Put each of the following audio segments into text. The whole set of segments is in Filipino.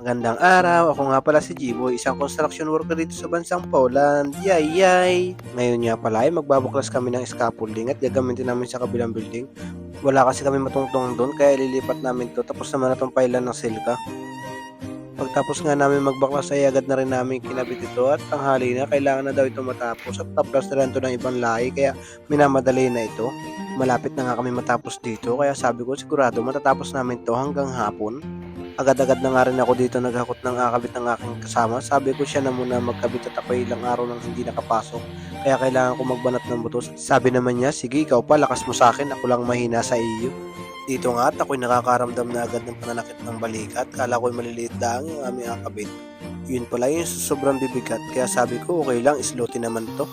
Magandang araw, ako nga pala si Jiboy, isang construction worker dito sa bansang Poland. Yay, yay! Ngayon nga pala ay magbabuklas kami ng scaffolding at gagamitin namin sa kabilang building. Wala kasi kami matungtong doon kaya ililipat namin to. Tapos naman na tong pailan ng silka. Pagtapos nga namin magbaklas ay agad na rin namin kinabit ito at tanghali na kailangan na daw ito matapos at tapos na lang ito ng ibang lahi kaya minamadali na ito. Malapit na nga kami matapos dito kaya sabi ko sigurado matatapos namin to hanggang hapon. Agad-agad na nga rin ako dito naghakot ng kakabit ng aking kasama. Sabi ko siya na muna magkabit at ako ilang araw nang hindi nakapasok. Kaya kailangan ko magbanat ng butos. Sabi naman niya, sige ikaw pa, lakas mo sa akin, ako lang mahina sa iyo. Dito nga at ako'y nakakaramdam na agad ng pananakit ng balikat. Kala ko'y maliliit lang yung aming kakabit. Yun pala yung sobrang bibigat. Kaya sabi ko okay lang, slow naman to.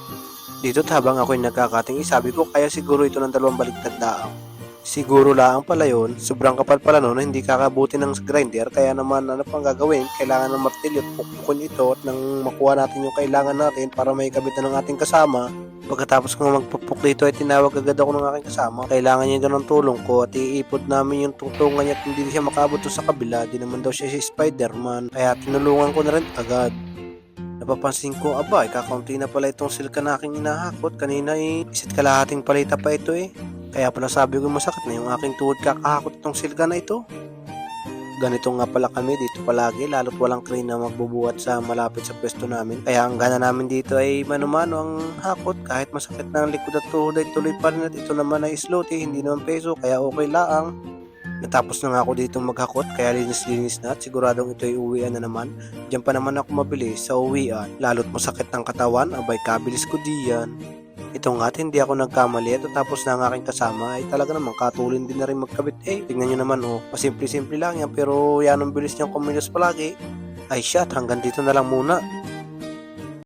Dito habang ako'y nagkakating, sabi ko kaya siguro ito ng dalawang baliktad daang. Siguro lang pala yun, sobrang kapal pala noon, hindi kakabuti ng grinder, kaya naman ano pang gagawin, kailangan ng martilyo at pukpukin ito at nang makuha natin yung kailangan natin para may kabit na ng ating kasama. Pagkatapos kong magpupuk dito ay tinawag agad ako ng aking kasama, kailangan niya ng tulong ko at iipod namin yung tungtungan niya at hindi siya makabot sa kabila, di naman daw siya si Spider-Man, kaya tinulungan ko na rin agad. Napapansin ko, aba, kakaunti na pala itong silka na aking inahakot. Kanina isa't kalahating palita pa ito eh. Kaya pala sabi ko masakit na yung aking tuhod kakahakot itong silka na ito. Ganito nga pala kami dito palagi, lalo't walang crane na magbubuhat sa malapit sa pwesto namin. Kaya ang gana namin dito ay mano-mano ang hakot. Kahit masakit na ang likod at tuhod ay tuloy pa rin at ito naman ay sloty, hindi naman peso, kaya okay laang. Natapos na nga ako dito maghakot kaya linis-linis na at siguradong ito ay uwian na naman. Diyan pa naman ako mabilis sa uwian. Lalo't masakit ng katawan, abay kabilis ko diyan. Ito nga at hindi ako nagkamali at tapos na ang aking kasama ay talaga naman katulin din na rin magkabit. Tingnan nyo naman pasimple-simple lang yan pero yan ang bilis niyang kumilos palagi. Ay shit, hanggang dito na lang muna.